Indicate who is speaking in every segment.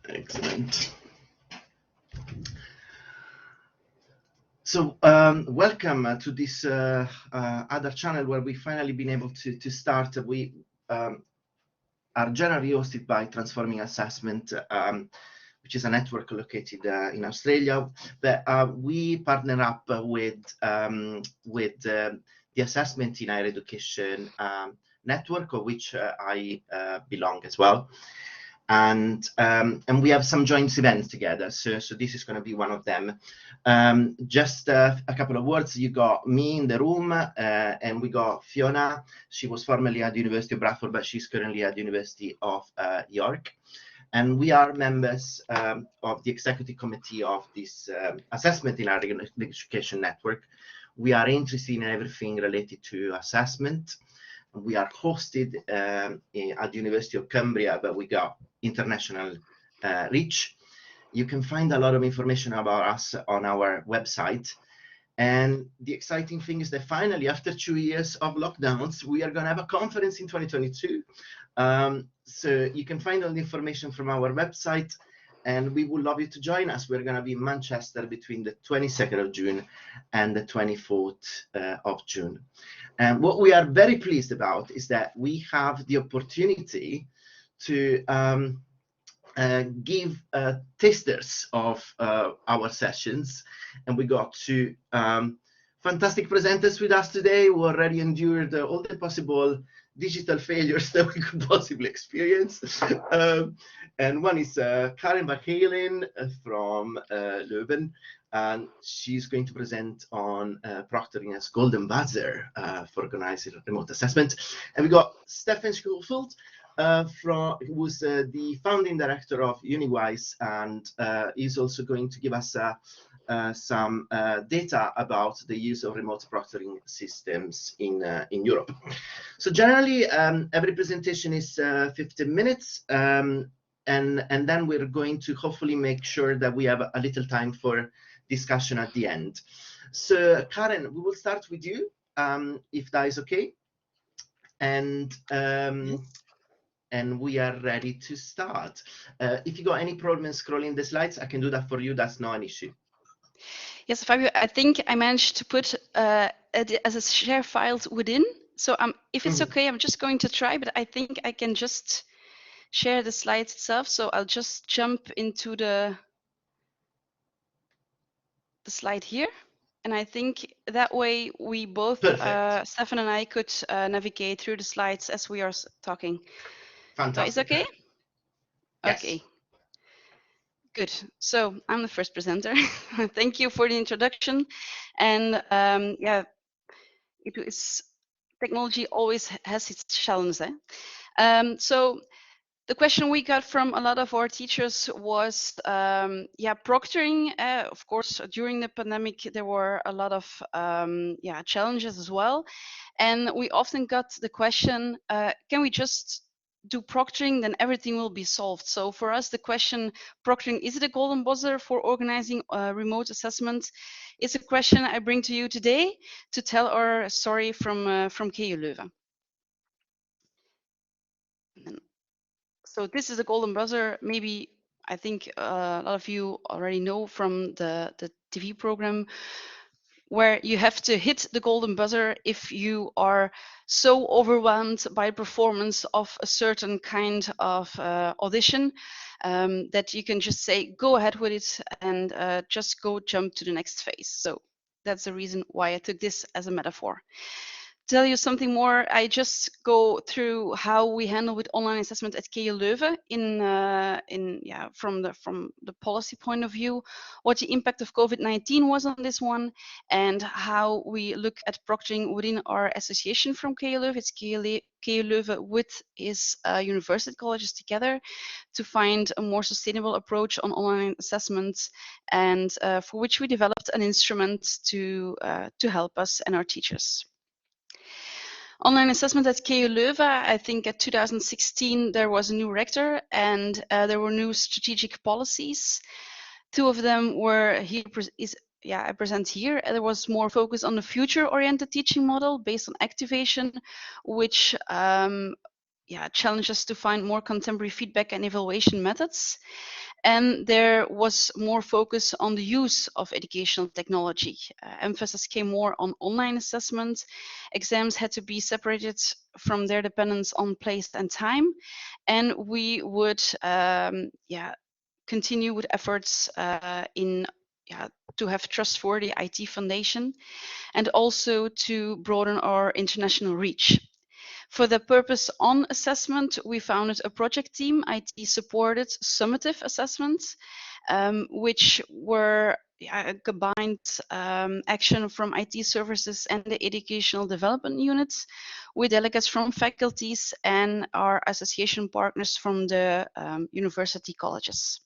Speaker 1: Excellent. So welcome to this other channel where we finally been able to start. We are generally hosted by Transforming Assessment, which is a network located in Australia. But we partner up with the Assessment in Higher Education network, of which I belong as well. And we have some joint events together, so this is going to be one of them. Just a couple of words. You got me in the room, and we got Fiona. She was formerly at the University of Bradford, but she's currently at the University of York, and we are members of the executive committee of this Assessment in Higher Education network. We are interested in everything related to assessment. We are hosted at the University of Cumbria, but we got international reach. You can find a lot of information about us on our website. And the exciting thing is that finally, after 2 years of lockdowns, we are going to have a conference in 2022. So you can find all the information from our website, and we would love you to join us. We're going to be in Manchester between the 22nd of June and the 24th of June. And what we are very pleased about is that we have the opportunity to give tasters of our sessions, and we got two fantastic presenters with us today who already endured all the possible digital failures that we could possibly experience. And one is Karen Van Eylen from Leuven, and she's going to present on proctoring as golden buzzer for organizing remote assessment. And we got Steffen Skovfoged, who's the founding director of UNIwise, and is also going to give us some data about the use of remote proctoring systems in Europe. So generally, every presentation is 15 minutes, and then we're going to hopefully make sure that we have a little time for discussion at the end. So Karen, we will start with you, if that is okay. And we are ready to start. If you got any problem scrolling the slides, I can do that for you. That's not an issue.
Speaker 2: Yes, Fabio, I think I managed to put as a share files within. So if it's okay, I'm just going to try, but I think I can just share the slides itself. So I'll just jump into the slide here. And I think that way we both, Steffen and I, could navigate through the slides as we are talking.
Speaker 1: Fantastic.
Speaker 2: So is okay?
Speaker 1: Yes.
Speaker 2: Okay. Good. So I'm the first presenter. Thank you for the introduction. And yeah, technology always has its challenges. So the question we got from a lot of our teachers was, proctoring. Of course, during the pandemic, there were a lot of challenges as well. And we often got the question, can we just do proctoring, then everything will be solved. So for us, the question, proctoring, is it a golden buzzer for organizing remote assessment? Is a question I bring to you today to tell our story from KU Leuven. So this is a golden buzzer. Maybe I think a lot of you already know from the TV program, where you have to hit the golden buzzer if you are so overwhelmed by performance of a certain kind of audition that you can just say, go ahead with it and just go jump to the next phase. So that's the reason why I took this as a metaphor. Tell you something more, I just go through how we handle with online assessment at KU Leuven from the policy point of view, what the impact of COVID-19 was on this one, and how we look at proctoring within our association from KU Leuven. It's KU Leuven with its university colleges together to find a more sustainable approach on online assessments, and for which we developed an instrument to help us and our teachers. Online assessment at KU Leuven, I think at 2016 there was a new rector and there were new strategic policies. Two of them were here, I present here. There was more focus on the future-oriented teaching model based on activation, which challenged us to find more contemporary feedback and evaluation methods. And there was more focus on the use of educational technology. Emphasis came more on online assessment. Exams had to be separated from their dependence on place and time. And we would continue with efforts to have trustworthy IT foundation and also to broaden our international reach. For the purpose on assessment, we founded a project team, IT-supported summative assessments, which were a combined action from IT services and the educational development units, with delegates from faculties and our association partners from the university colleges.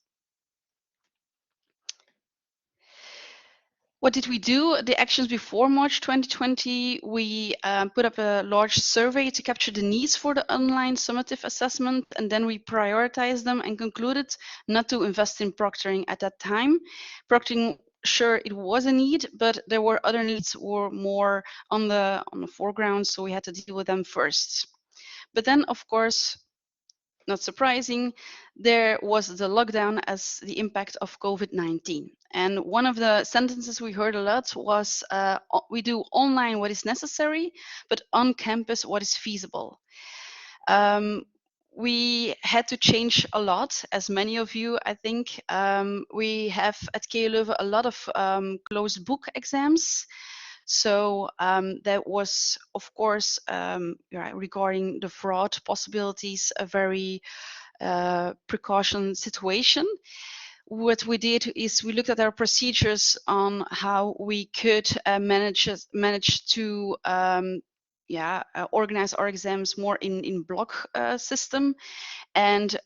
Speaker 2: What did we do? The actions before March 2020, we put up a large survey to capture the needs for the online summative assessment, and then we prioritized them and concluded not to invest in proctoring at that time. Proctoring, sure, it was a need, but there were other needs were more on the foreground, so we had to deal with them first. But then, of course, not surprising, there was the lockdown as the impact of COVID-19. And one of the sentences we heard a lot was, we do online what is necessary, but on campus what is feasible. We had to change a lot, as many of you, I think. We have at KU Leuven a lot of closed book exams. So that was, of course, regarding the fraud possibilities, a very precaution situation. What we did is we looked at our procedures on how we could manage to organize our exams more in block system. And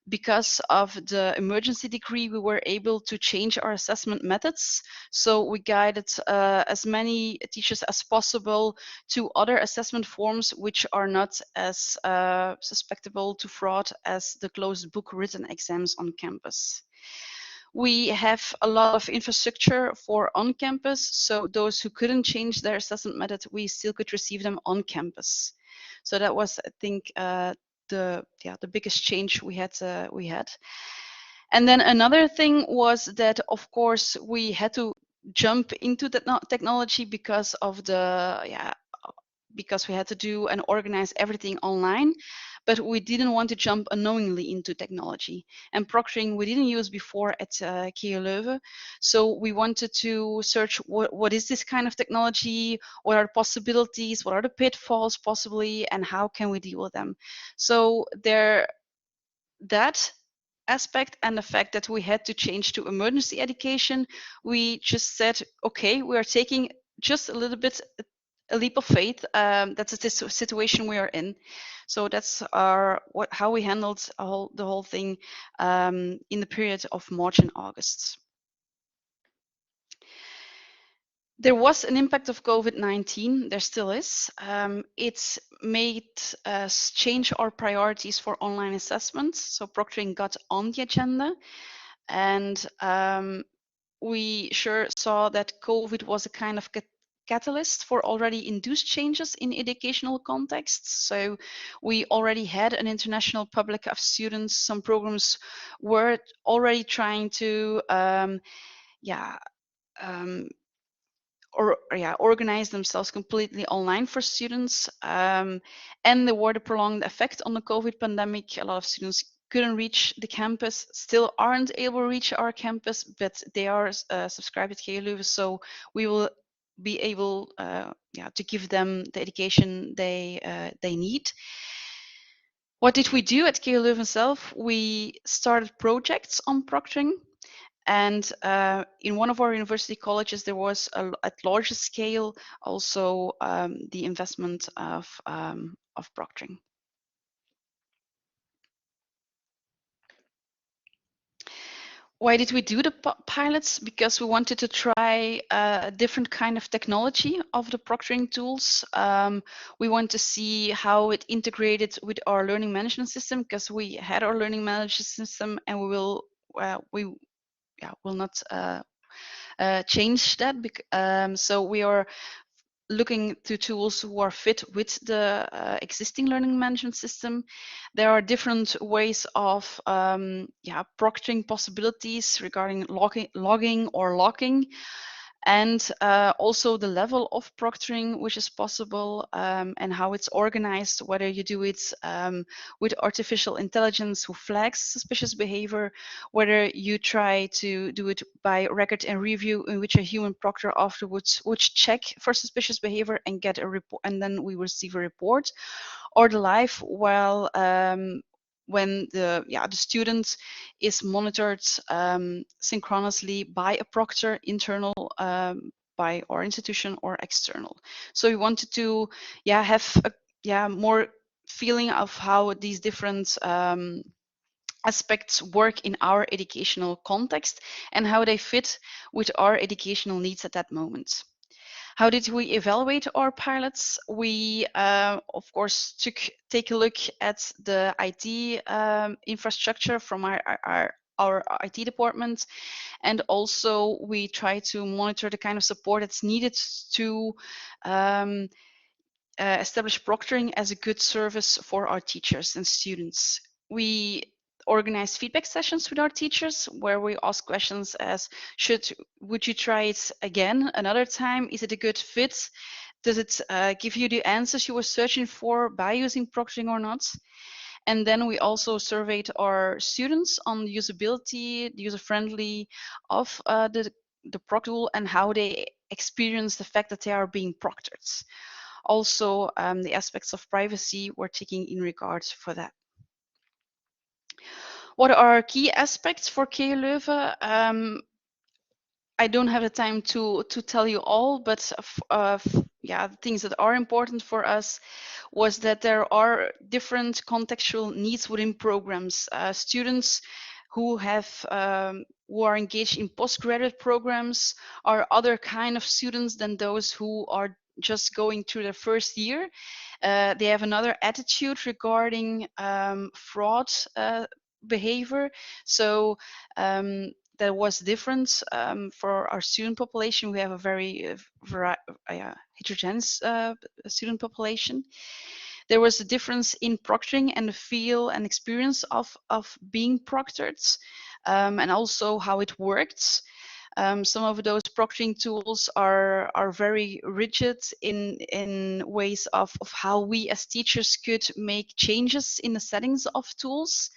Speaker 2: because of the emergency decree, we were able to change our assessment methods. So we guided as many teachers as possible to other assessment forms which are not as susceptible to fraud as the closed book written exams on campus. We have a lot of infrastructure for on campus, so those who couldn't change their assessment method, we still could receive them on campus. So that was, I think, the biggest change we had. And then another thing was that, of course, we had to jump into the technology because of because we had to do and organize everything online, but we didn't want to jump unknowingly into technology. And proctoring we didn't use before at KU Leuven, so we wanted to search what is this kind of technology, what are the possibilities, what are the pitfalls possibly, and how can we deal with them. So that aspect and the fact that we had to change to emergency education, we just said, okay, we are taking just a little bit a leap of faith. That's the situation we are in. So that's how we handled the whole thing in the period of March and August. There was an impact of COVID-19, there still is. It's made us change our priorities for online assessments. So proctoring got on the agenda, and we sure saw that COVID was a kind of catalyst for already induced changes in educational contexts. So we already had an international public of students. Some programs were already trying to organize themselves completely online for students. And there were the prolonged effect on the COVID pandemic. A lot of students couldn't reach the campus, still aren't able to reach our campus, but they are subscribed at KU Leuven, so we will be able to give them the education they need. What did we do at KU Leuven itself? We started projects on proctoring. And in one of our university colleges, there was at larger scale also the investment of proctoring. Why did we do the pilots? Because we wanted to try a different kind of technology of the proctoring tools. We want to see how it integrated with our learning management system, because we had our learning management system, and we will not change that. So we are looking to tools who are fit with the existing learning management system. There are different ways of proctoring possibilities regarding logging or locking, and also the level of proctoring which is possible, and how it's organized, whether you do it with artificial intelligence who flags suspicious behavior, whether you try to do it by record and review, in which a human proctor afterwards would check for suspicious behavior and get a report, and then we receive a report, or the live, well, when the student is monitored synchronously by a proctor, internal by our institution or external. So we wanted to have a more feeling of how these different aspects work in our educational context and how they fit with our educational needs at that moment. How did we evaluate our pilots? We, of course, take a look at the IT infrastructure from our IT department, and also we try to monitor the kind of support that's needed to establish proctoring as a good service for our teachers and students. We organize feedback sessions with our teachers where we ask questions as would you try it again another time? Is it a good fit? Does it give you the answers you were searching for by using proctoring or not? And then we also surveyed our students on the usability, the user-friendly of the proctor tool, and how they experience the fact that they are being proctored. Also, the aspects of privacy were taken in regard for that. What are key aspects for KU Leuven? I don't have the time to tell you all, but things that are important for us was that there are different contextual needs within programs. Students who are engaged in postgraduate programs are other kind of students than those who are just going through their first year. They have another attitude regarding fraud behavior. So there was difference for our student population. We have a very heterogeneous student population. There was a difference in proctoring and the feel and experience of being proctored, and also how it works. Some of those proctoring tools are very rigid in ways of how we as teachers could make changes in the settings of tools.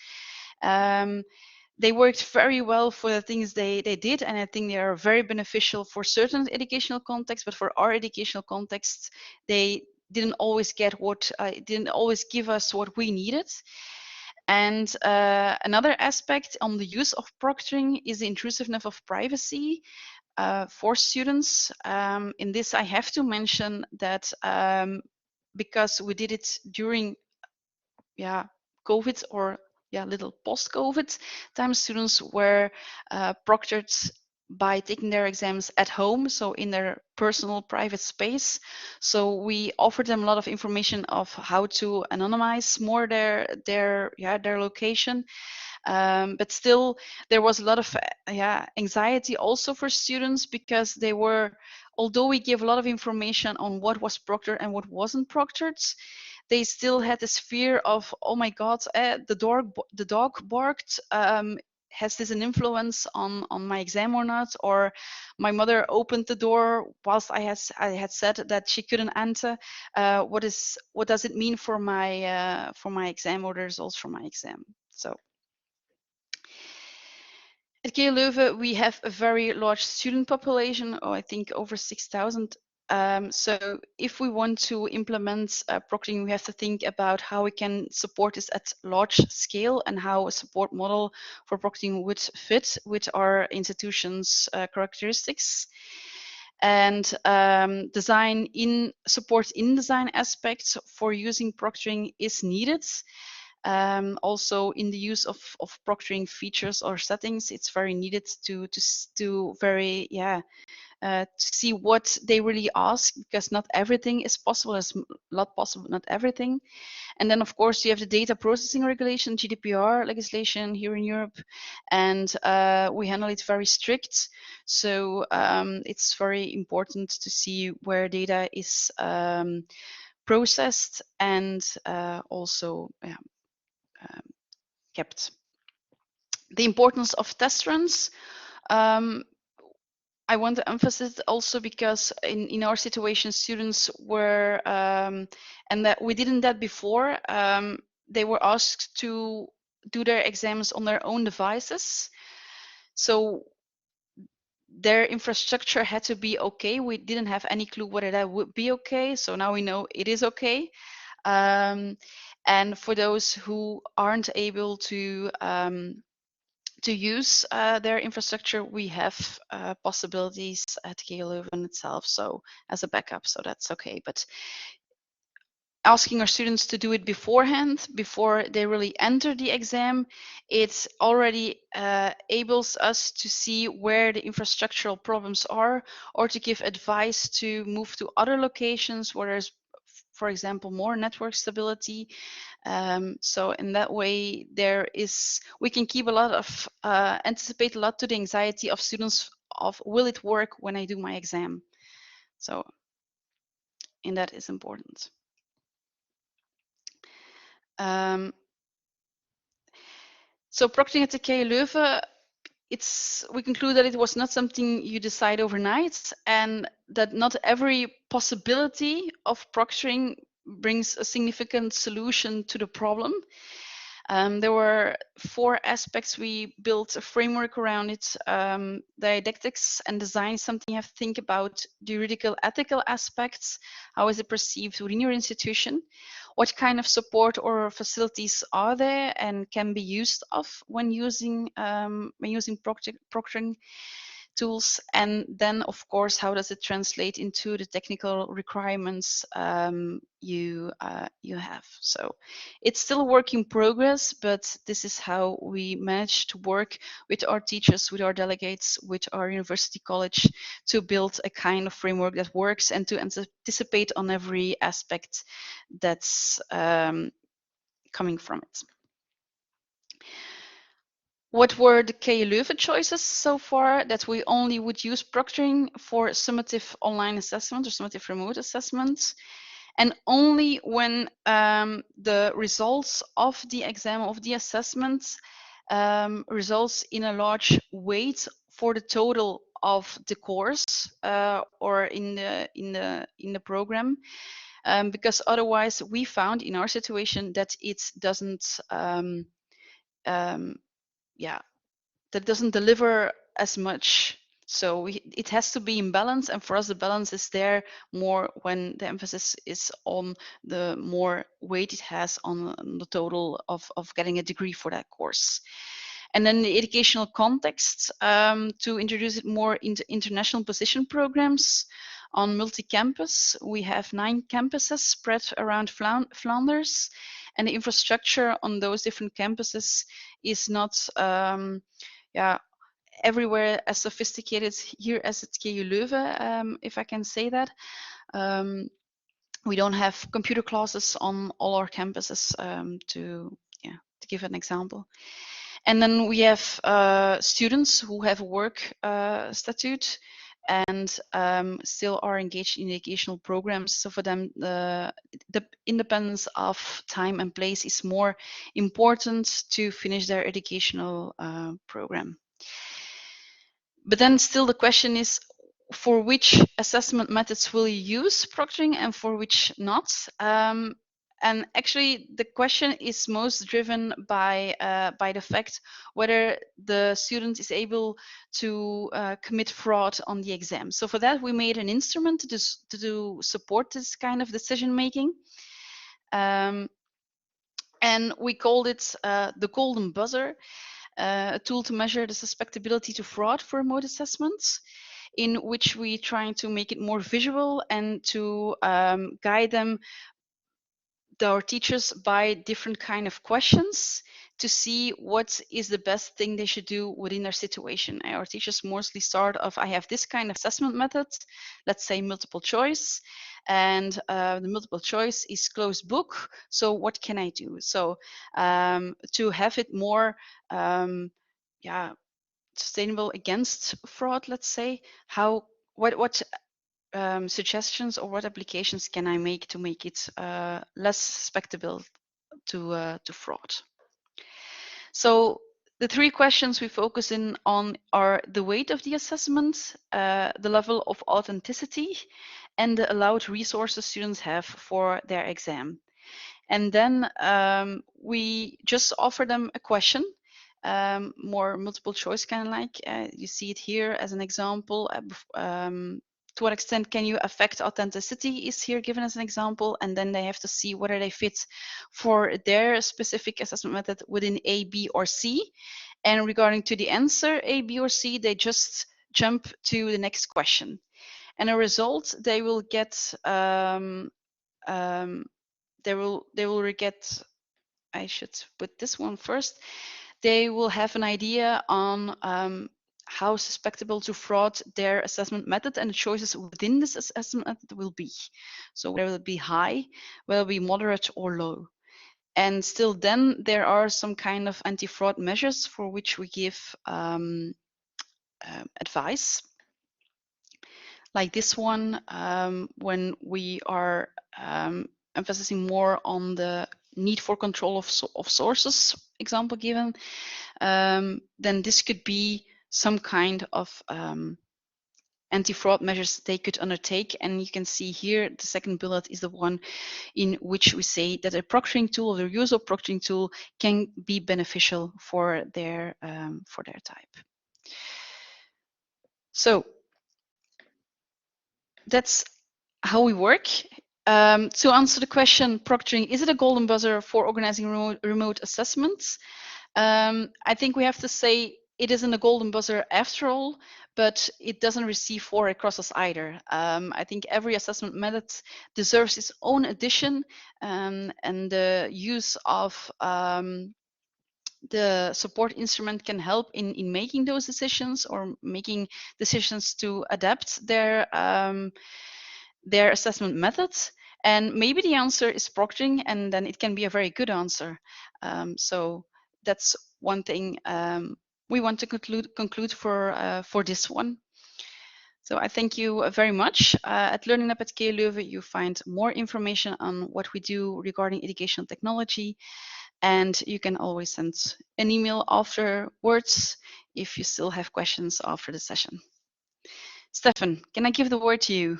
Speaker 2: They worked very well for the things they did, and I think they are very beneficial for certain educational contexts, but for our educational context, they didn't always give us what we needed. And another aspect on the use of proctoring is the intrusiveness of privacy for students. In this, I have to mention that because we did it during COVID or little post-COVID time, students were proctored by taking their exams at home, so in their personal private space. So we offered them a lot of information of how to anonymize more their location. But still, there was a lot of anxiety also for students, because they were, although we gave a lot of information on what was proctored and what wasn't proctored, they still had this fear of, oh my God, the dog barked. Has this an influence on my exam or not? Or my mother opened the door whilst I had said that she couldn't enter. What does it mean for my exam or the results for my exam? So at KU Leuven, we have a very large student population, I think over 6,000. So if we want to implement proctoring, we have to think about how we can support this at large scale and how a support model for proctoring would fit with our institution's characteristics. And support in design aspects for using proctoring is needed. Also, in the use of proctoring features or settings, it's very needed to very to see what they really ask, because not everything is possible. There's a lot possible, not everything. And then, of course, you have the data processing regulation, GDPR legislation here in Europe, and we handle it very strict. So it's very important to see where data is processed and also kept. The importance of test runs. I want to emphasize also because in our situation, students were, and that we didn't that before, they were asked to do their exams on their own devices. So their infrastructure had to be okay. We didn't have any clue whether that would be okay. So now we know it is okay. And for those who aren't able to use their infrastructure, we have possibilities at KU Leuven itself, so as a backup, so that's okay. But asking our students to do it beforehand, before they really enter the exam, it already enables us to see where the infrastructural problems are, or to give advice to move to other locations where there's, for example, more network stability. So in that way, we can keep a lot of, anticipate a lot to the anxiety of students of, will it work when I do my exam? So, and that is important. So proctoring at the KU Leuven, we conclude that it was not something you decide overnight, and that not every possibility of proctoring brings a significant solution to the problem. There were 4 aspects. We built a framework around it. Didactics and design, something you have to think about. Juridical, ethical aspects. How is it perceived within your institution? What kind of support or facilities are there and can be used when using proctoring tools? And then, of course, how does it translate into the technical requirements you have? So it's still a work in progress, but this is how we manage to work with our teachers, with our delegates, with our university college, to build a kind of framework that works and to anticipate on every aspect that's coming from it. What were the KU Leuven choices so far? That we only would use proctoring for summative online assessment or summative remote assessments, and only when the results of the exam, of the assessment, results in a large weight for the total of the course or in the program. Because otherwise, we found in our situation that it doesn't that doesn't deliver as much. So it has to be in balance, and for us the balance is there more when the emphasis is on the more weight it has on the total of getting a degree for that course. And then the educational context, to introduce it more into international position programs on multi-campus. We have 9 campuses spread around Flanders, and the infrastructure on those different campuses is not everywhere as sophisticated here as at KU Leuven, if I can say that. We don't have computer classes on all our campuses, to give an example. And then we have students who have a work statute and still are engaged in educational programs. So for them, the independence of time and place is more important to finish their educational program. But then still the question is, for which assessment methods will you use proctoring and for which not? And actually, the question is most driven by the fact whether the student is able to commit fraud on the exam. So for that, we made an instrument to support this kind of decision making. And we called it the golden buzzer, a tool to measure the suspectibility to fraud for remote assessments, in which we try to make it more visual and to guide them, our teachers, by different kind of questions to see what is the best thing they should do within their situation. Our teachers mostly start off, I have this kind of assessment method, let's say multiple choice, and the multiple choice is closed book. So what can I do? So to have it more sustainable against fraud, let's say, what suggestions or what applications can I make to make it less susceptible to fraud? So the three questions we focus in on are the weight of the assessment, the level of authenticity, and the allowed resources students have for their exam. And then we just offer them a question, more multiple choice kind of like. You see it here as an example. To what extent can you affect authenticity is here given as an example, and then they have to see whether they fit for their specific assessment method within A, B, or C. And regarding to the answer A, B, or C, they just jump to the next question. And a result, they will get they will get, I should put this one first. They will have an idea on how susceptible to fraud their assessment method and the choices within this assessment method will be. So whether it be high, whether it be moderate or low. And still then there are some kind of anti-fraud measures for which we give advice. Like this one, when we are emphasizing more on the need for control of sources, example given, then this could be some kind of anti-fraud measures they could undertake. And you can see here, the second bullet is the one in which we say that a proctoring tool or the use of proctoring tool can be beneficial for their type. So that's how we work. To answer the question, proctoring, is it a golden buzzer for organizing remote assessments? I think we have to say it isn't a golden buzzer after all, but it doesn't receive 4 crosses either. I think every assessment method deserves its own edition, and the use of the support instrument can help in making those decisions or making decisions to adapt their assessment methods. And maybe the answer is proctoring, and then it can be a very good answer. So that's one thing we want to conclude for this one. So I thank you very much. At Learning Lab at KU Leuven, you find more information on what we do regarding educational technology. And you can always send an email afterwards if you still have questions after the session. Steffen, can I give the word to you?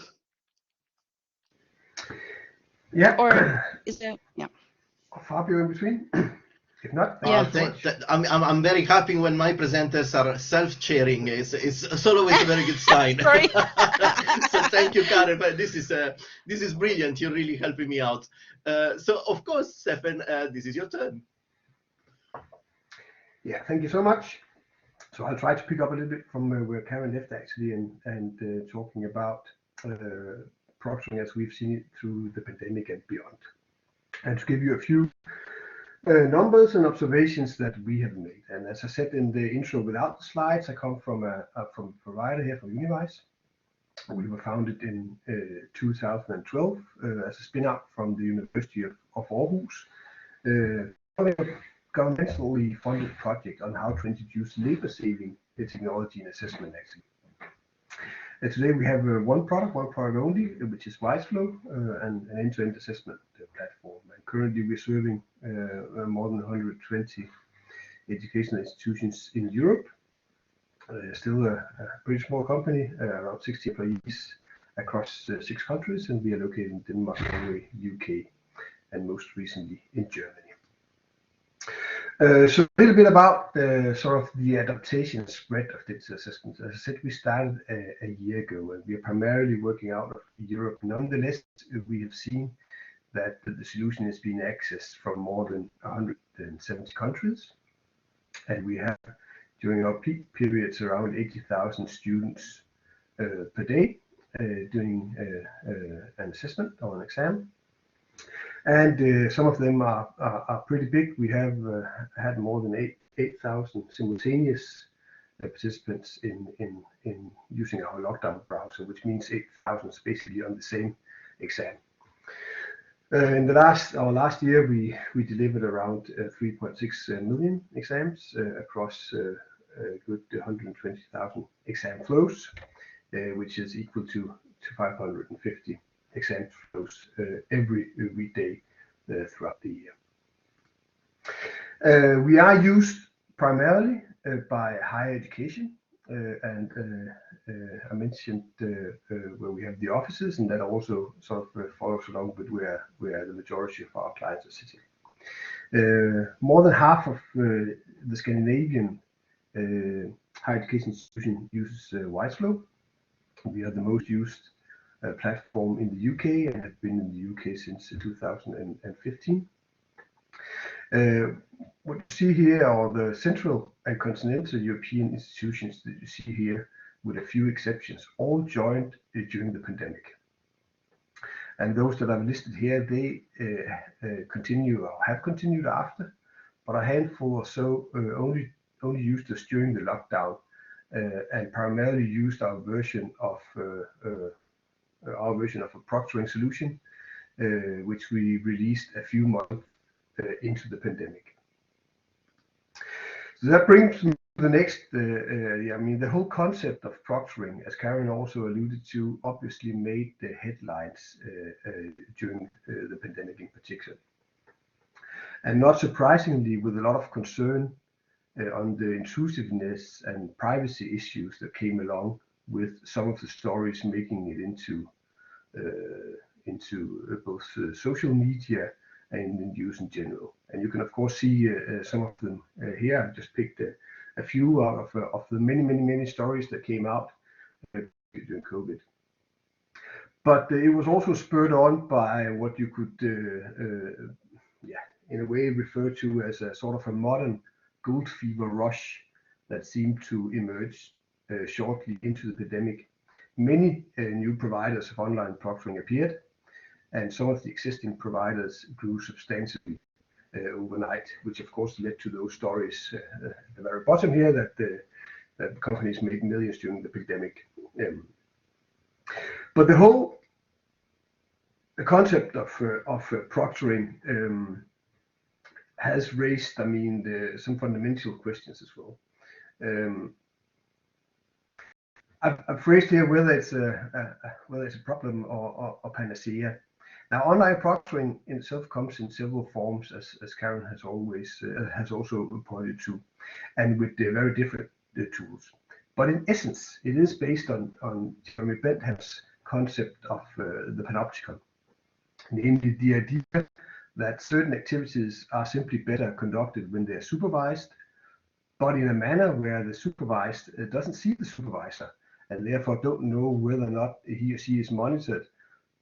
Speaker 3: Yeah.
Speaker 2: Or is there, yeah.
Speaker 3: Fabio in between? If not,
Speaker 1: I'm very happy when my presenters are self-chairing. It's always a very good sign.
Speaker 2: Sorry.
Speaker 1: So thank you, Karen. But this is brilliant. You're really helping me out. So of course, Steffen, this is your turn.
Speaker 3: Yeah, thank you so much. So I'll try to pick up a little bit from where Karen left actually, and talking about proctoring as we've seen it through the pandemic and beyond, and to give you a few numbers and observations that we have made. And as I said in the intro without the slides, I come from a provider here from UNIwise. We were founded in 2012 as a spin-out from the University of Aarhus, a governmentally funded project on how to introduce labor-saving technology in assessment actually. And today we have one product only, which is WiseFlow, an end-to-end assessment platform. And currently we're serving more than 120 educational institutions in Europe. Still a pretty small company, around 60 employees across 6 countries, and we are located in Denmark, Norway, UK, and most recently in Germany. So a little bit about sort of the adaptation spread of digital assessments. As I said, we started a year ago, and we are primarily working out of Europe. Nonetheless, we have seen that the solution is being accessed from more than 170 countries, and we have, during our peak periods, around 80,000 students per day doing an assessment or an exam. And some of them are pretty big. We have had more than 8,000 simultaneous participants in using our lockdown browser, which means 8,000 basically on the same exam. In our last year, we delivered around 3.6 million exams across a good 120,000 exam flows, which is equal to 550 exam flows every weekday throughout the year. We are used primarily by higher education, and I mentioned where we have the offices, and that also sort of follows along with where the majority of our clients are sitting. More than half of the Scandinavian higher education institution uses Wiseflow. We are the most used platform in the UK and have been in the UK since 2015. What you see here are the Central and Continental European institutions that you see here, with a few exceptions, all joined during the pandemic. And those that I've listed here, they continue or have continued after, but a handful or so only used us during the lockdown and primarily used our version of a proctoring solution, which we released a few months into the pandemic. So that brings me to the next. I mean, the whole concept of proctoring, as Karen also alluded to, obviously made the headlines during the pandemic in particular. And not surprisingly, with a lot of concern on the intrusiveness and privacy issues that came along with some of the stories making it into both social media and in news in general. And you can of course see some of them here. I just picked a few out of the many stories that came out during COVID. But it was also spurred on by what you could, in a way, refer to as a sort of a modern gold fever rush that seemed to emerge shortly into the pandemic. Many new providers of online proctoring appeared, and some of the existing providers grew substantially overnight, which of course led to those stories at the very bottom here that companies made millions during the pandemic. But the concept of proctoring has raised, I mean, some fundamental questions as well. I've phrased here whether it's a problem or panacea. Now, online proctoring in itself comes in several forms, as Karen has also pointed to, and with very different tools. But in essence, it is based on Jeremy Bentham's concept of the panopticon, namely the idea that certain activities are simply better conducted when they are supervised, but in a manner where the supervised doesn't see the supervisor, and therefore don't know whether or not he or she is monitored,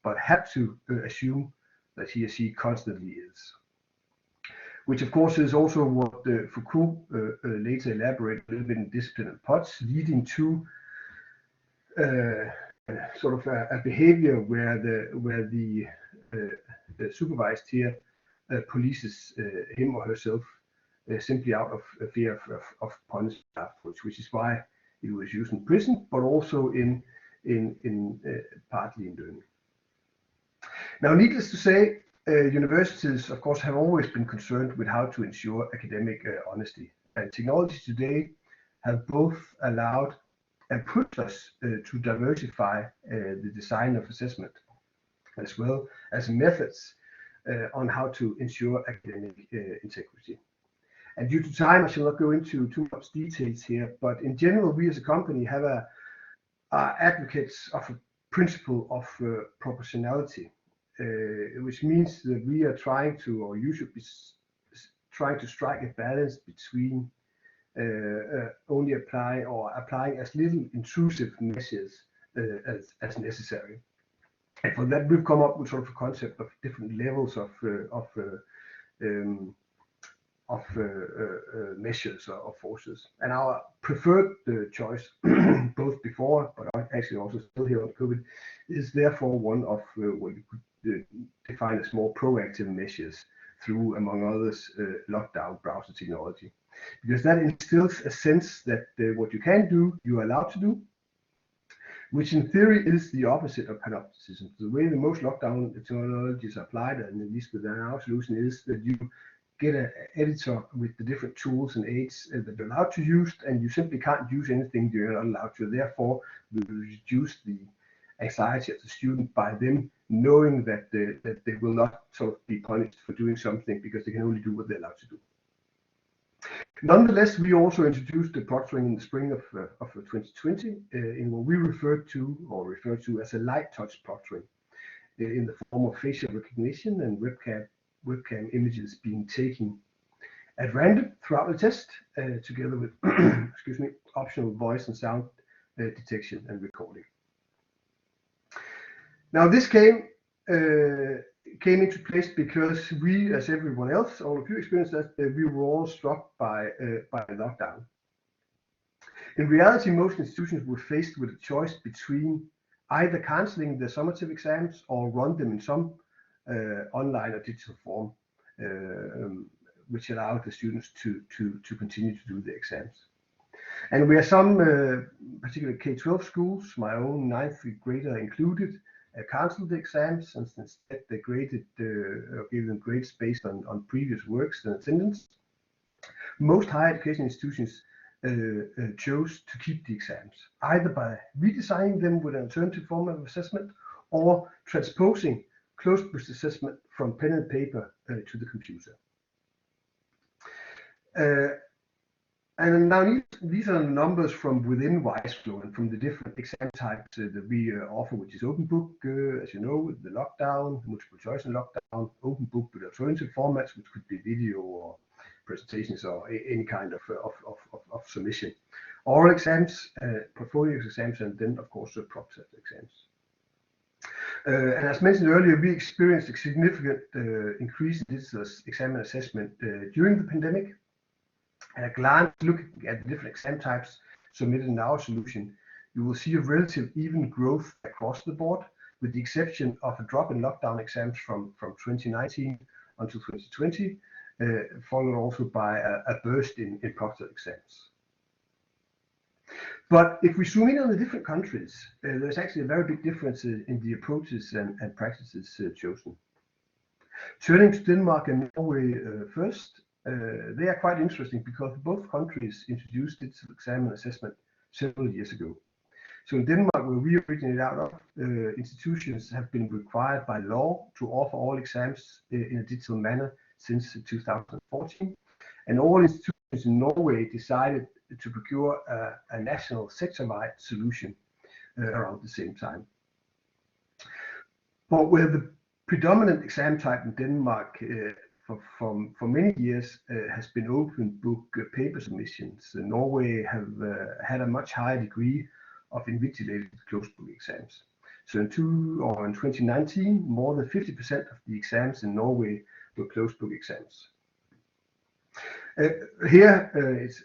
Speaker 3: but have to assume that he or she constantly is. Which of course is also what Foucault later elaborated a little bit in Discipline and Pots, leading to sort of a behavior where the supervised here polices him or herself simply out of fear of punishment afterwards, which is why it was used in prison, but also in partly in learning. Now, needless to say, universities, of course, have always been concerned with how to ensure academic honesty. And technology today have both allowed and pushed us to diversify the design of assessment, as well as methods on how to ensure academic integrity. And due to time, I shall not go into too much details here, but in general, we as a company are advocates of a principle of proportionality, which means that we are trying to, or you should be trying to strike a balance between only applying as little intrusive measures as necessary. And for that, we've come up with sort of a concept of different levels of measures or forces. And our preferred choice, both before, but actually also still here on COVID, is therefore one of what you could define as more proactive measures through, among others, lockdown browser technology, because that instills a sense that what you can do, you are allowed to do, which in theory is the opposite of panopticism. The way the most lockdown technologies are applied, and at least within our solution, is that you get an editor with the different tools and aids that you're allowed to use, and you simply can't use anything you're not allowed to. Therefore, we reduce the anxiety of the student by them knowing that they will not sort of be punished for doing something because they can only do what they're allowed to do. Nonetheless, we also introduced the proctoring in the spring of 2020 in what we refer to as a light touch proctoring, in the form of facial recognition and webcam images being taken at random throughout the test, together with excuse me, optional voice and sound detection and recording. Now this came into place because we, as everyone else, all of you experienced that, we were all struck by lockdown. In reality, most institutions were faced with a choice between either cancelling the summative exams or run them in some online or digital form, which allowed the students to continue to do the exams. And where some particular K-12 schools, my own 9th grader included, cancelled the exams, and instead they graded, gave them grades based on previous works and attendance. Most higher education institutions chose to keep the exams, either by redesigning them with an alternative form of assessment or transposing closed-book assessment from pen and paper to the computer. And now these are numbers from within WiseFlow and from the different exam types that we offer, which is open book, as you know, with the lockdown, multiple choice and lockdown, open book with alternative formats, which could be video or presentations or any kind of submission. Oral exams, portfolio exams, and then of course the proctored exams. And as mentioned earlier, we experienced a significant increase in digital exam and assessment during the pandemic. At a glance, looking at the different exam types submitted in our solution, you will see a relative even growth across the board, with the exception of a drop in lockdown exams from 2019 until 2020, followed also by a burst in proctored exams. But if we zoom in on the different countries, there's actually a very big difference in the approaches and practices chosen. Turning to Denmark and Norway first, they are quite interesting because both countries introduced digital exam and assessment several years ago. So in Denmark, where we originated out of, institutions have been required by law to offer all exams in a digital manner since 2014. And all institutions in Norway decided to procure a national sector-wide solution around the same time. But where the predominant exam type in Denmark for many years has been open book paper submissions, Norway have had a much higher degree of invigilated closed book exams. So in 2019, more than 50% of the exams in Norway were closed book exams. Here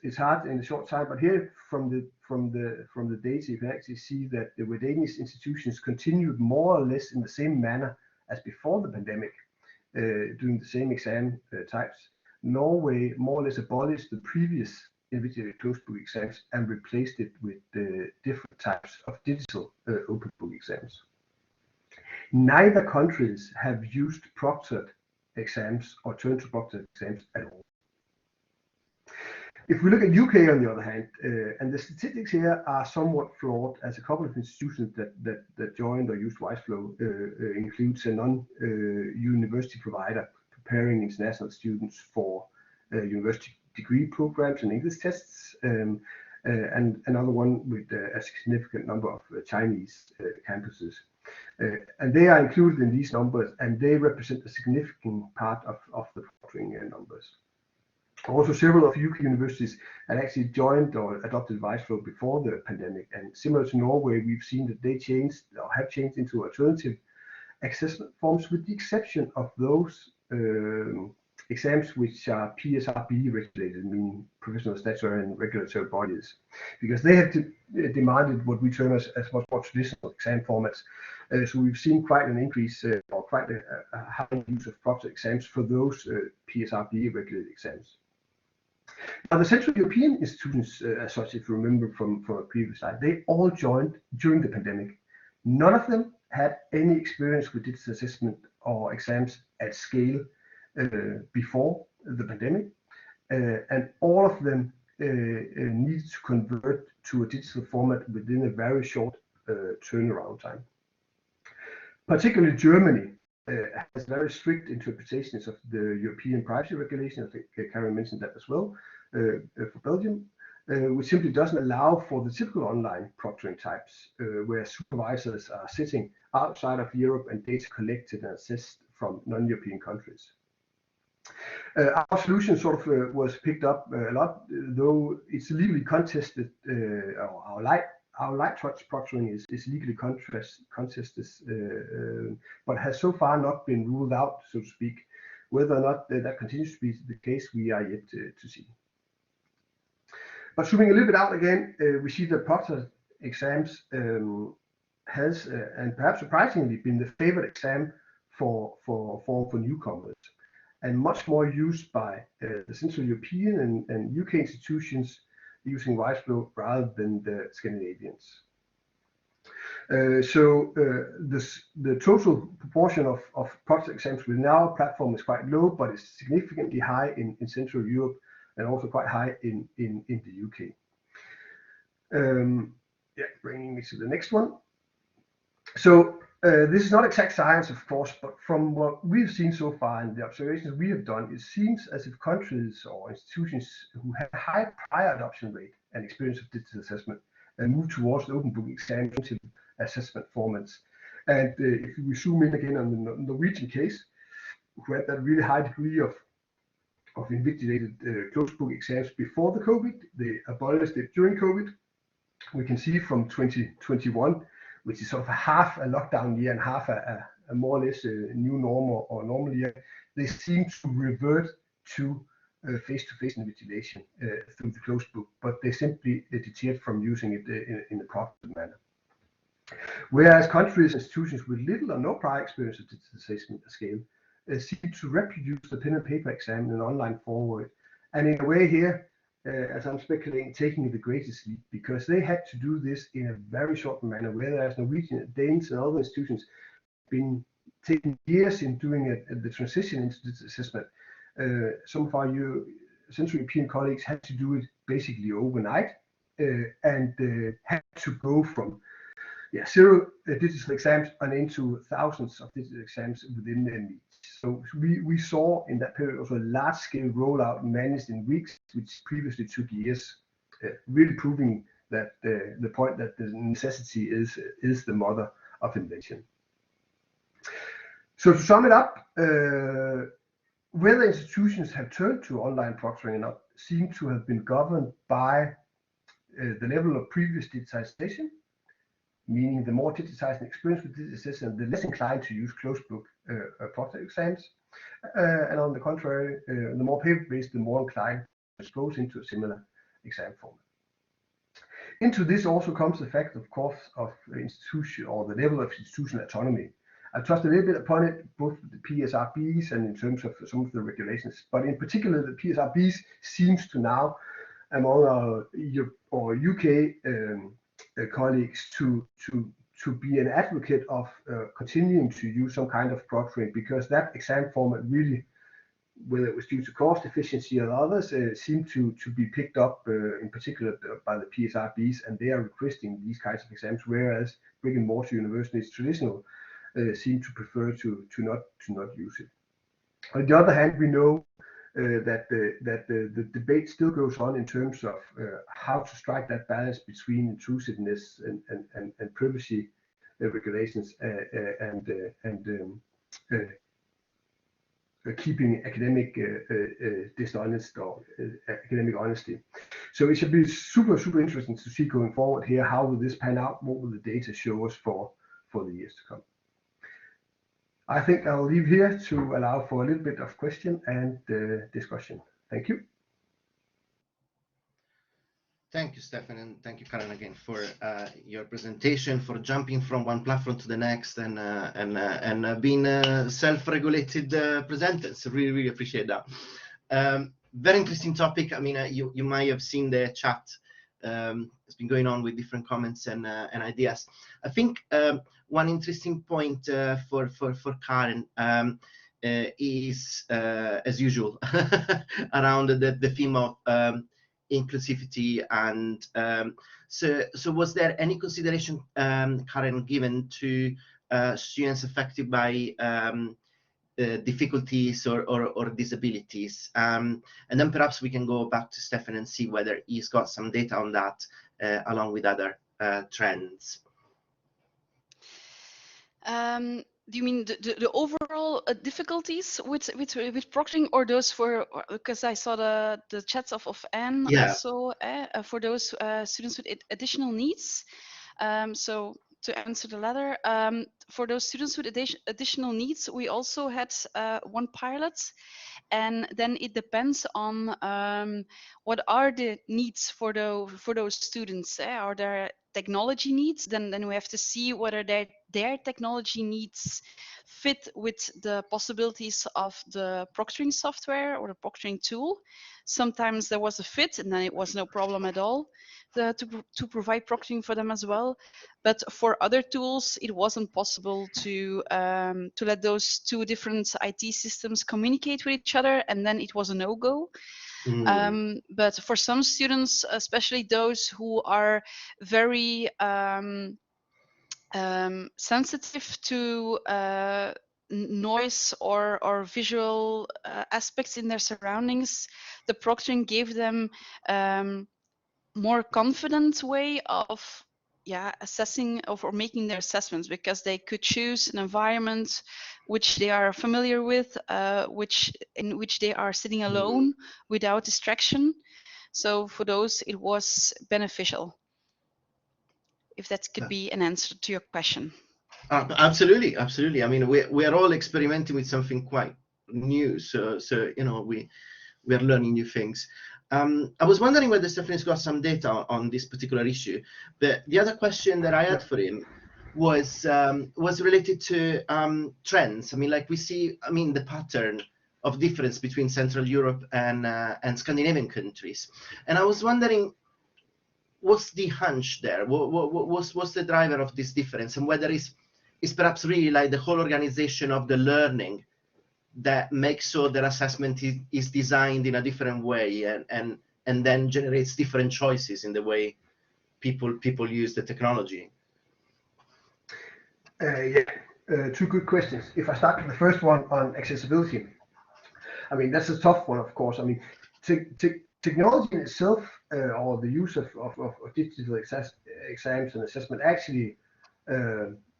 Speaker 3: it's hard in a short time, but here from the data you can actually see that the Danish institutions continued more or less in the same manner as before the pandemic, doing the same exam types. Norway more or less abolished the previous invigilated closed book exams and replaced it with different types of digital open book exams. Neither countries have used proctored exams or turned to proctored exams at all. If we look at UK on the other hand, and the statistics here are somewhat flawed, as a couple of institutions that joined or used WiseFlow includes a non-university provider preparing international students for university degree programs and English tests, and another one with a significant number of Chinese campuses. And they are included in these numbers, and they represent a significant part of the proctoring numbers. Also, several of UK universities had actually joined or adopted WiseFlow before the pandemic, and similar to Norway, we've seen that they changed or have changed into alternative assessment forms, with the exception of those exams which are PSRB regulated, meaning professional statutory and regulatory bodies, because they have demanded what we term as much more traditional exam formats. So we've seen quite an increase, or quite a high use of proctored exams for those PSRB regulated exams. Now, the Central European institutions, as such, if you remember from a previous slide, they all joined during the pandemic. None of them had any experience with digital assessment or exams at scale before the pandemic, and all of them needed to convert to a digital format within a very short turnaround time. Particularly Germany has very strict interpretations of the European privacy regulation. I think Karen mentioned that as well. For Belgium, which simply doesn't allow for the typical online proctoring types, where supervisors are sitting outside of Europe and data collected and assessed from non-European countries. Our solution sort of was picked up a lot, though it's legally contested. Our light touch proctoring is legally contested, but has so far not been ruled out, so to speak. Whether or not that continues to be the case, we are yet to see. But zooming a little bit out again, we see that proctored exams has, and perhaps surprisingly, been the favorite exam for newcomers, and much more used by the Central European and UK institutions using WiseFlow rather than the Scandinavians. The total proportion of proctored exams within our platform is quite low, but it's significantly high in Central Europe and also quite high in the UK. Bringing me to the next one. So this is not exact science, of course, but from what we've seen so far and the observations we have done, it seems as if countries or institutions who have high prior adoption rate and experience of digital assessment and move towards the open book exam assessment formats. And if we zoom in again on the Norwegian case, who had that really high degree of invigilated closed book exams before the COVID, they abolished it during COVID. We can see from 2021, which is sort of half a lockdown year and half a more or less a new normal or normal year, they seem to revert to face-to-face invigilation through the closed book, but they simply deterred from using it in a proctored manner. Whereas countries and institutions with little or no prior experience of digital assessment at scale seem to reproduce the pen and paper exam in an online format, and in a way here, as I'm speculating, taking the greatest lead, because they had to do this in a very short manner, whereas Norwegian, Danes, and other institutions been taking years in doing the transition into digital assessment. Some of our Central European colleagues had to do it basically overnight, and had to go from 0 digital exams and into thousands of digital exams within their needs. So we saw in that period also a large-scale rollout managed in weeks, which previously took years, really proving that the point that the necessity is the mother of invention. So to sum it up, whether institutions have turned to online proctoring or not seem to have been governed by the level of previous digitization, meaning the more digitized and experienced with digital assessment, the less inclined to use closed book proctored exams. And on the contrary, the more paper-based, the more inclined to expose into a similar exam format. Into this also comes the fact, of course, of institution or the level of institutional autonomy. I touched a little bit upon it, both with the PSRBs and in terms of some of the regulations, but in particular, the PSRBs seems to now, among our UK colleagues, to be an advocate of continuing to use some kind of proctoring, because that exam format really, whether it was due to cost efficiency or others, seemed to be picked up in particular by the PSRBs, and they are requesting these kinds of exams, whereas brick and mortar universities traditional seem to prefer to not use it. On the other hand, we know that the debate still goes on in terms of how to strike that balance between intrusiveness and privacy regulations and keeping academic dishonest or academic honesty. So it should be super interesting to see going forward here, how will this pan out, what will the data show us for the years to come. I think I'll leave here to allow for a little bit of question and discussion. Thank you.
Speaker 1: Thank you, Steffen, and thank you, Karen, again for your presentation, for jumping from one platform to the next, and being self-regulated presenters. Really, really appreciate that. Very interesting topic. I mean, you might have seen the chat. It's been going on with different comments and ideas. I think one interesting point for Karen is, as usual, around the theme of inclusivity, and so was there any consideration, Karen, given to students affected by difficulties or disabilities, and then perhaps we can go back to Steffen and see whether he's got some data on that along with other trends.
Speaker 2: Do you mean the overall difficulties with proctoring, or those for, because I saw the chats of Anne,
Speaker 1: Yeah.
Speaker 2: also for those students with additional needs? So to answer the latter, for those students with additional needs, we also had one pilot, and then it depends on what are the needs for those students. Are there technology needs? Then we have to see whether their technology needs fit with the possibilities of the proctoring software or the proctoring tool. Sometimes there was a fit, and then it was no problem at all to provide proctoring for them as well. But for other tools, it wasn't possible to let those two different IT systems communicate with each other, and then it was a no-go. But for some students, especially those who are very sensitive to noise or visual aspects in their surroundings, the proctoring gave them more confident way of assessing or making their assessments, because they could choose an environment which they are familiar with, in which they are sitting alone without distraction. So for those, it was beneficial. If that could be an answer to your question.
Speaker 1: Absolutely, absolutely. I mean, we are all experimenting with something quite new, so you know, we are learning new things. I was wondering whether Stephanie's got some data on this particular issue. But the other question that I had for him was related to trends. I mean, like we see, I mean, the pattern of difference between Central Europe and Scandinavian countries. And I was wondering, what's the hunch there? What's the driver of this difference, and whether it's perhaps really like the whole organization of the learning that makes sure that assessment is designed in a different way, and then generates different choices in the way people use the technology.
Speaker 3: Two good questions. If I start with the first one on accessibility, I mean, that's a tough one, of course. I mean, technology in itself, or the use of digital exams and assessment actually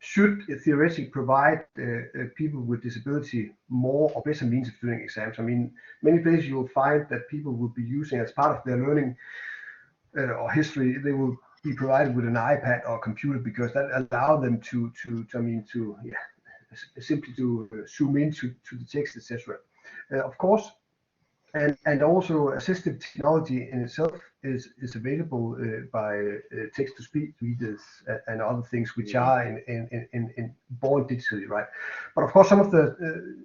Speaker 3: should theoretically provide people with disability more or better means of doing exams. I mean, many places you will find that people will be using, as part of their learning or history, they will be provided with an iPad or a computer, because that allows them to simply to zoom into the text, etc. Of course, and also assistive technology in itself is available by text-to-speech readers and other things which are in born digitally, right? But of course, some of the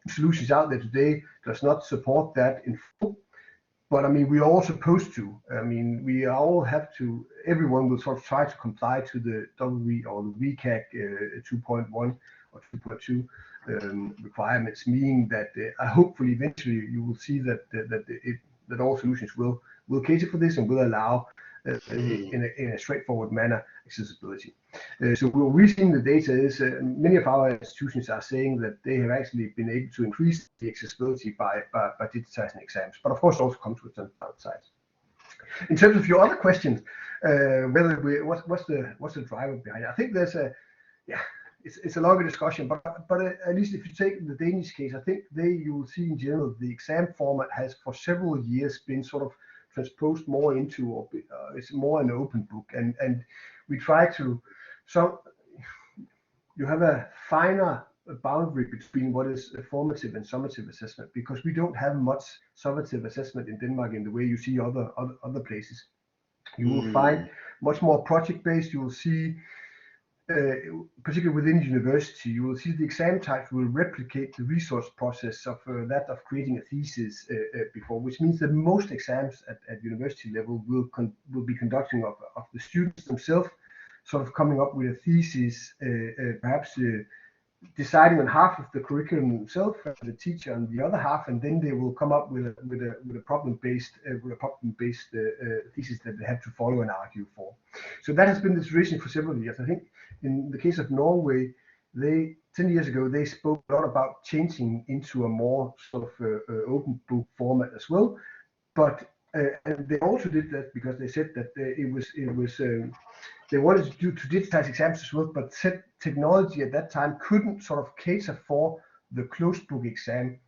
Speaker 3: solutions out there today does not support that in full. But I mean, we are all supposed to. I mean, we all have to. Everyone will sort of try to comply to the WE or the WCAG 2.1 or 2.2 requirements, meaning that hopefully eventually you will see that all solutions will cater for this and will allow in a straightforward manner accessibility. So what we've seen in the data is many of our institutions are saying that they have actually been able to increase the accessibility by digitizing exams, but of course also comes with some downsides. In terms of your other questions, what's the driver behind it? I think there's it's a longer discussion, but at least if you take the Danish case, I think you will see in general the exam format has for several years been sort of transposed more into, or it's more an open book, and we try to, so you have a finer boundary between what is a formative and summative assessment, because we don't have much summative assessment in Denmark in the way you see other places. You will find much more project-based. You will see, particularly within university, you will see the exam types will replicate the resource process of that of creating a thesis before, which means that most exams at university level will be conducting of the students themselves, sort of coming up with a thesis, perhaps deciding on half of the curriculum themselves, the teacher on the other half, and then they will come up with a problem-based thesis that they have to follow and argue for. So that has been the tradition for several years. I think in the case of Norway, 10 years ago they spoke a lot about changing into a more sort of open book format as well, but and they also did that because they said that they wanted to digitize exams as well, but said technology at that time couldn't sort of cater for the closed book exam,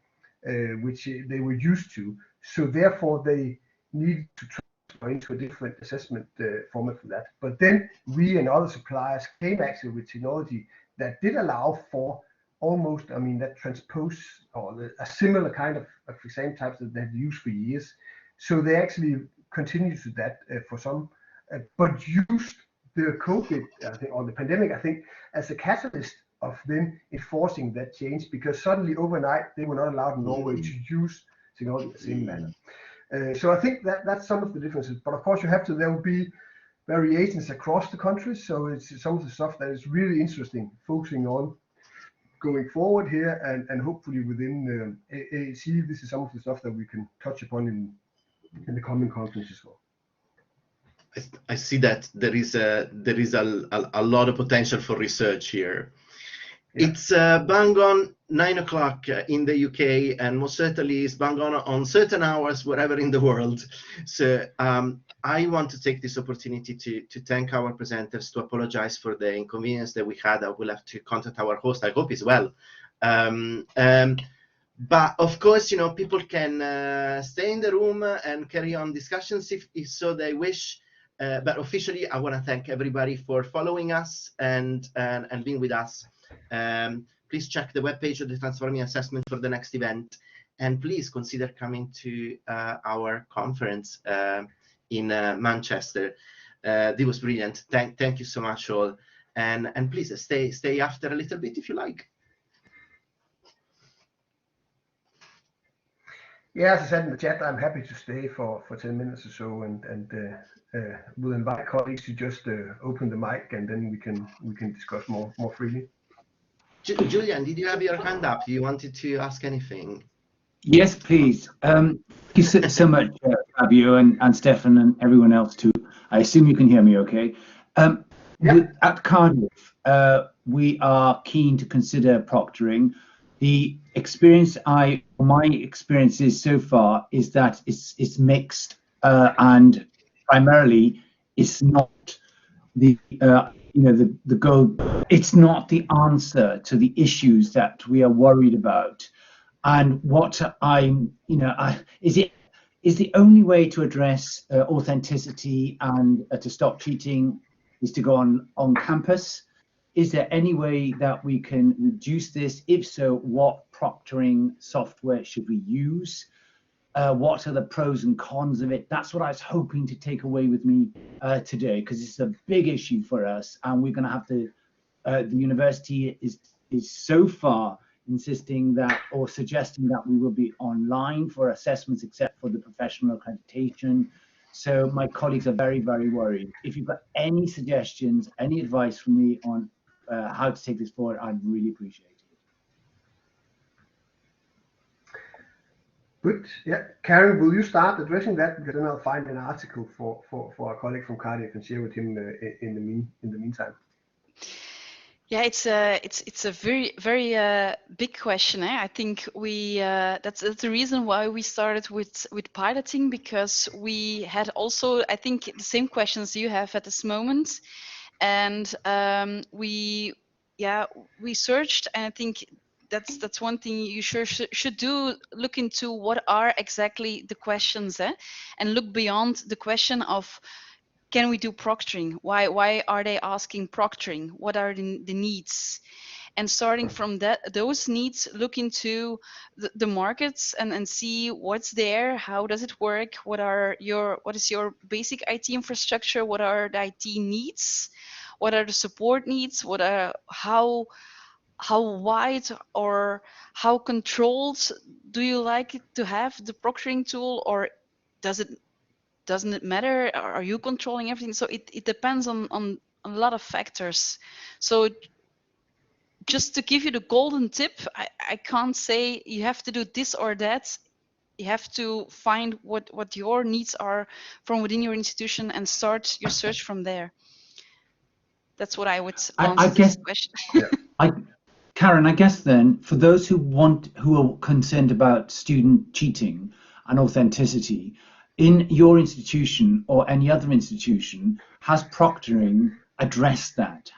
Speaker 3: which they were used to. So therefore they needed to transfer into a different assessment format for that. But then we and other suppliers came actually with technology that did allow for almost, I mean, that transpose or a similar kind of exam types that they've used for years. So they actually continue to that for some, but used the COVID, I think, or the pandemic, I think, as a catalyst of them enforcing that change, because suddenly overnight they were not allowed in Norway to use technology in the same manner. So I think that's some of the differences. But of course, there will be variations across the countries. So it's some of the stuff that is really interesting, focusing on going forward here, and hopefully within AAC, this is some of the stuff that we can touch upon in the coming conference as well.
Speaker 1: I see that there is a lot of potential for research here. Yeah. It's bang on 9 o'clock in the UK, and most certainly it's bang on certain hours wherever in the world. So I want to take this opportunity to thank our presenters, to apologize for the inconvenience that we had. I will have to contact our host. I hope he's well. But of course, people can stay in the room and carry on discussions if so they wish. But officially, I want to thank everybody for following us and being with us. Please check the webpage of the Transforming Assessment for the next event, and please consider coming to our conference in Manchester. This was brilliant. Thank you so much all, and please stay after a little bit if you like.
Speaker 3: Yeah, as I said in the chat, I'm happy to stay for 10 minutes or so, and we'll invite colleagues to just open the mic, and then we can discuss more freely.
Speaker 1: Julian, did you have your hand up? You wanted to ask anything?
Speaker 4: Yes, please. Thank you so much, Fabio and Steffen and everyone else too. I assume you can hear me okay. Yeah. At Cardiff, we are keen to consider proctoring. My experiences so far is that it's mixed, and primarily it's not the goal. It's not the answer to the issues that we are worried about. And what is the only way to address authenticity and to stop cheating is to go on campus. Is there any way that we can reduce this? If so, what proctoring software should we use? What are the pros and cons of it? That's what I was hoping to take away with me today, because it's a big issue for us, and we're going to have to. The university is so far insisting that, or suggesting that we will be online for assessments except for the professional accreditation. So my colleagues are very, very worried. If you've got any suggestions, any advice from me on how to take this forward, I'd really appreciate it.
Speaker 3: Good. Yeah, Karen, will you start addressing that? Because then I'll find an article for our colleague from Cardiff and share with him in the meantime.
Speaker 2: Yeah, it's a very, very big question. I think that's the reason why we started with piloting, because we had also, I think, the same questions you have at this moment, and we searched, and I think that's one thing you should do. Look into what are exactly the questions, and look beyond the question of, can we do proctoring? Why are they asking proctoring? What are the needs? and starting from those needs, look into the markets and see what's there, how does it work, what is your basic IT infrastructure, what are the IT needs, what are the support needs, how wide or how controlled do you like it to have the proctoring tool, or doesn't it matter? Are you controlling everything? So it depends on a lot of factors. So just to give you the golden tip, I can't say you have to do this or that. You have to find what your needs are from within your institution and start your search from there. That's what I would answer to this question.
Speaker 4: Karen, I guess then, for those who are concerned about student cheating and authenticity, in your institution or any other institution, has proctoring addressed that?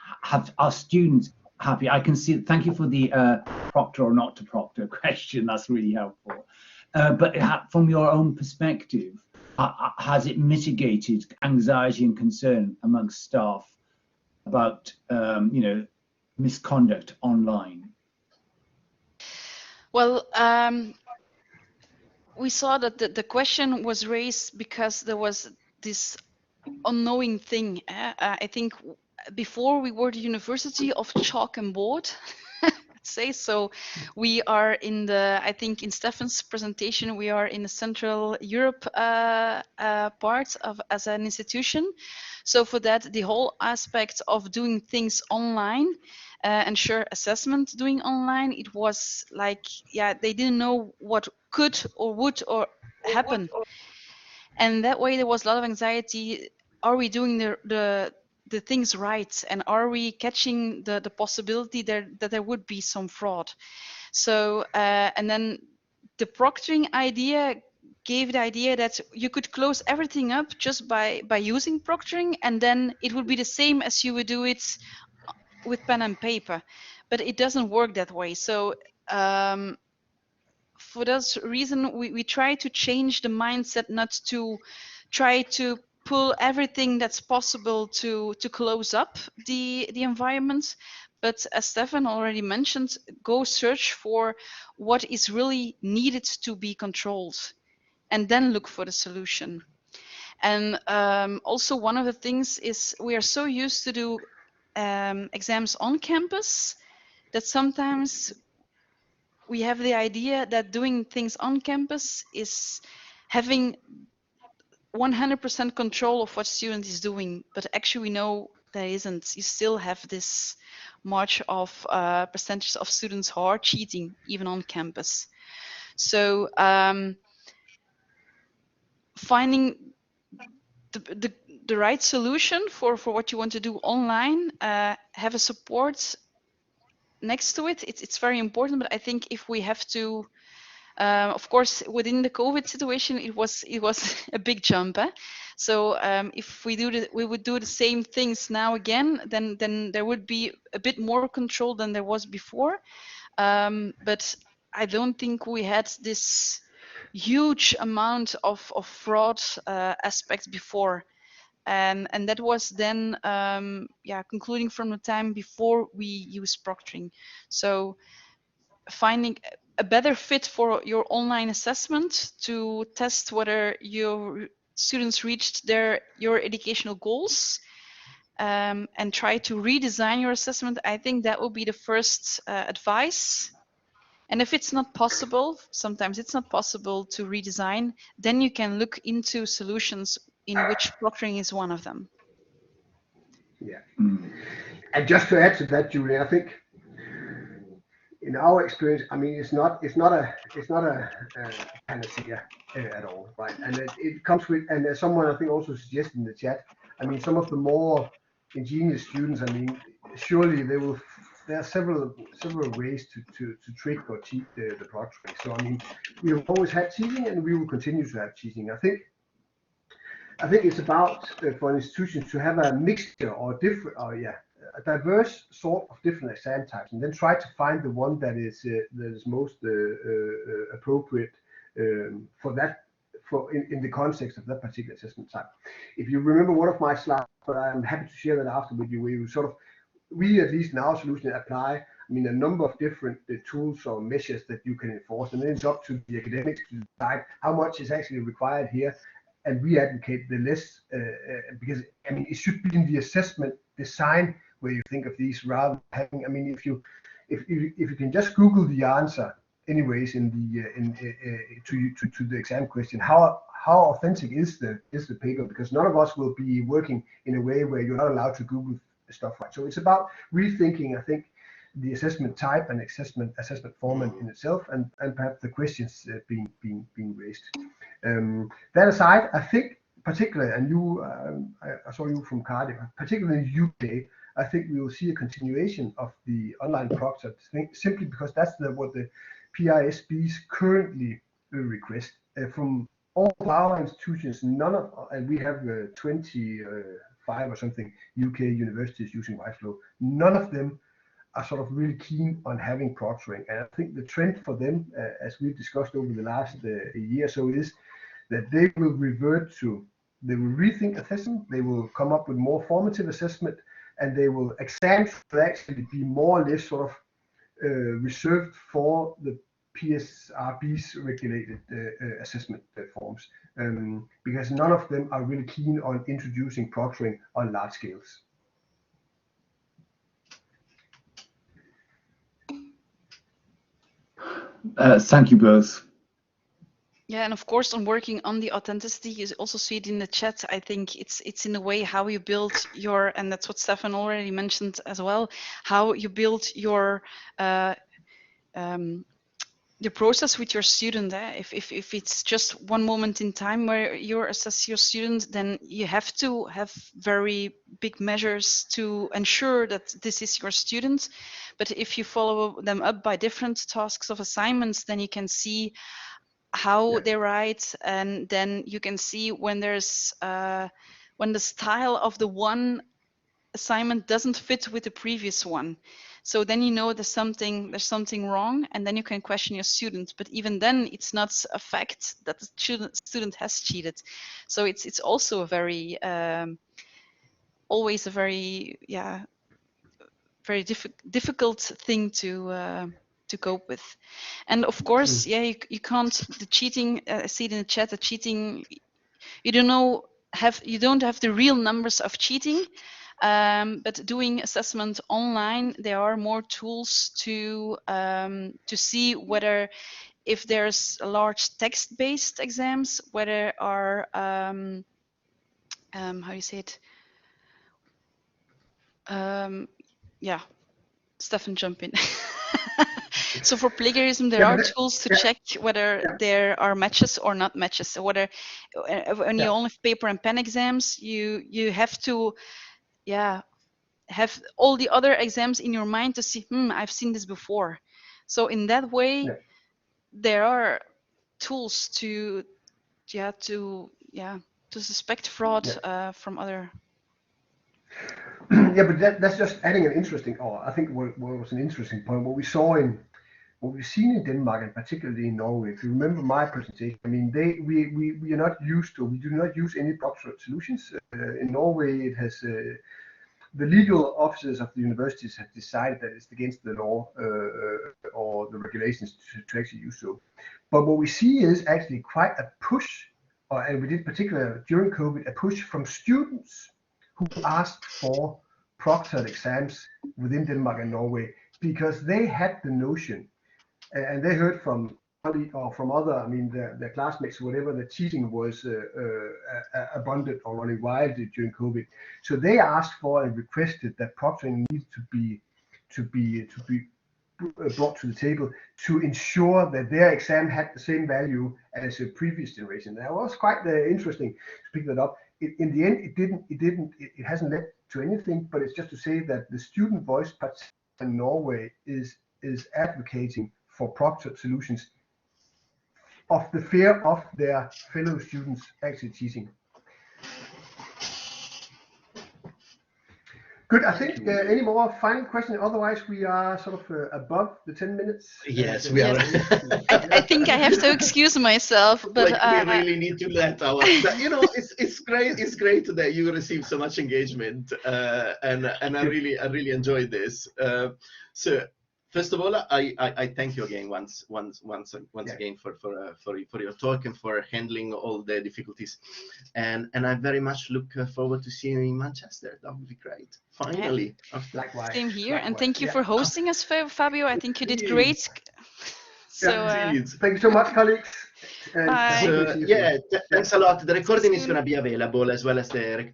Speaker 4: Are students happy? I can see. Thank you for the proctor or not to proctor question. That's really helpful. But from your own perspective, has it mitigated anxiety and concern amongst staff about misconduct online?
Speaker 2: Well, we saw that the question was raised because there was this unknowing thing. I think before we were the university of chalk and board, say so. We are I think in Steffen's presentation, we are in the Central Europe part as an institution. So for that, the whole aspect of doing things online, ensure assessment doing online, it was like, they didn't know what could or would or happen. And that way there was a lot of anxiety. Are we doing the things right? And are we catching the possibility that there would be some fraud? So, and then the proctoring idea gave the idea that you could close everything up just by using proctoring, and then it would be the same as you would do it with pen and paper. But it doesn't work that way. So for that reason, we try to change the mindset, not to try to pull everything that's possible to close up the environment, but as Steffen already mentioned, go search for what is really needed to be controlled, and then look for the solution. And also one of the things is we are so used to do exams on campus that sometimes we have the idea that doing things on campus is having 100% control of what student is doing, but actually we know there isn't. You still have this march of percentage of students who are cheating even on campus. So finding the right solution for what you want to do online, have a support next to it. It's very important, but I think if we have to, of course, within the COVID situation, it was a big jump. So if we would do the same things now again, then there would be a bit more control than there was before. But I don't think we had this huge amount of fraud aspects before. And that was then, concluding from the time before we used proctoring. So finding a better fit for your online assessment to test whether your students reached your educational goals, and try to redesign your assessment. I think that will be the first advice. And if it's not possible, sometimes it's not possible to redesign, then you can look into solutions in which proctoring is one of them.
Speaker 3: Yeah. And just to add to that, Julie, I think in our experience, I mean, it's not a panacea at all, right? And it comes with, and as someone I think also suggested in the chat, I mean, some of the more ingenious students, I mean, surely there are several ways to trick or cheat the proctoring. So I mean, we have always had cheating, and we will continue to have cheating. I think it's about for an institution to have a mixture or different, a diverse sort of different exam types, and then try to find the one that is most appropriate for that, in the context of that particular assessment type. If you remember one of my slides, but I'm happy to share that after with you, where you sort of, we at least in our solution apply I mean, a number of different tools or measures that you can enforce, and then it's up to the academics to decide how much is actually required here. And we advocate the less, because I mean, it should be in the assessment design where you think of these rather than having. I mean, if you can just Google the answer, anyways, in the to the exam question, how authentic is the paper? Because none of us will be working in a way where you're not allowed to Google stuff, right? So it's about rethinking, I think, the assessment type and assessment format in itself, and perhaps the questions being raised. That aside, I think particularly, and you, I saw you from Cardiff, particularly in the UK, I think we will see a continuation of the online proctor thing, simply because that's what the PISBs currently request from all our institutions. None of, and we have 25 or something UK universities using WiseFlow. None of them are sort of really keen on having proctoring, and I think the trend for them, as we've discussed over the last year or so, is that they will rethink assessment, they will come up with more formative assessment, and they will exams will actually be more or less sort of reserved for the PSRB's regulated assessment forms, because none of them are really keen on introducing proctoring on large scales.
Speaker 4: Thank you both.
Speaker 2: Yeah, and of course, on working on the authenticity, you also see it in the chat. I think it's in a way how you build your, and that's what Steffen already mentioned as well, how you build your the process with your student. If it's just one moment in time where you assess your student, then you have to have very big measures to ensure that this is your student. But if you follow them up by different tasks of assignments, then you can see how they write, and then you can see when there's when the style of the one assignment doesn't fit with the previous one. So then you know there's something wrong, and then you can question your student. But even then, it's not a fact that the student has cheated. So it's also a very always a very very difficult thing to cope with. And of course, you can't, the cheating, I see it in the chat, the cheating, you don't have the real numbers of cheating, but doing assessment online, there are more tools to see whether, if there's a large text-based exams, whether are how you say it, Steffen, jump in. So for plagiarism, there are tools to check whether there are matches or not matches. So whether when you only have paper and pen exams, you have to have all the other exams in your mind to see, I've seen this before. So in that way, there are tools to suspect fraud from other.
Speaker 3: Yeah, but that's just adding an interesting, or I think what was an interesting point. What we've seen in Denmark, and particularly in Norway. If you remember my presentation, I mean, we are not used to. We do not use any proctored solutions in Norway. It has the legal officers of the universities have decided that it's against the law or the regulations to actually use so. But what we see is actually quite a push, and we did particularly during COVID, a push from students who asked for proctored exams within Denmark and Norway, because they had the notion, and they heard from other, I mean, their classmates or whatever, that cheating was abundant or running wild during COVID. So they asked for and requested that proctoring needed to be brought to the table to ensure that their exam had the same value as a previous generation. That was quite interesting to pick that up. In the end, it hasn't led to anything, but it's just to say that the student voice in Norway is advocating for proctored solutions of the fear of their fellow students actually cheating. Good. I think any more final question? Otherwise, we are sort of above the 10 minutes.
Speaker 1: Yes, we are.
Speaker 2: I think I have to excuse myself, but
Speaker 1: like we really need to let our. You know, it's great. It's great that you receive so much engagement, and I really enjoyed this. So First of all, I thank you again once again for your talk and for handling all the difficulties, and I very much look forward to seeing you in Manchester. That would be great. Finally.
Speaker 3: Likewise.
Speaker 2: Same here, and
Speaker 3: Likewise.
Speaker 2: thank you for hosting us, Fabio. I think you did
Speaker 1: Indeed.
Speaker 2: great. So
Speaker 1: Indeed.
Speaker 3: Thank you so much, colleagues. And
Speaker 2: Bye.
Speaker 1: So, yeah, thanks a lot. The recording is
Speaker 2: Soon.
Speaker 1: going to be available as well as the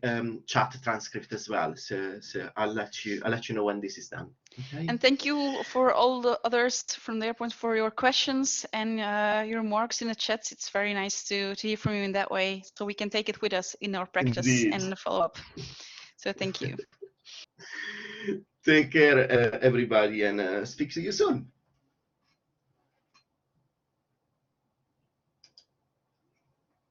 Speaker 1: chat transcript as well. So I'll let you know when this is done. Okay.
Speaker 2: And thank you for all the others from their points for your questions and your remarks in the chats. It's very nice to hear from you in that way, so we can take it with us in our practice
Speaker 1: Indeed.
Speaker 2: and follow up. So thank you.
Speaker 1: Take care, everybody, and speak to you soon.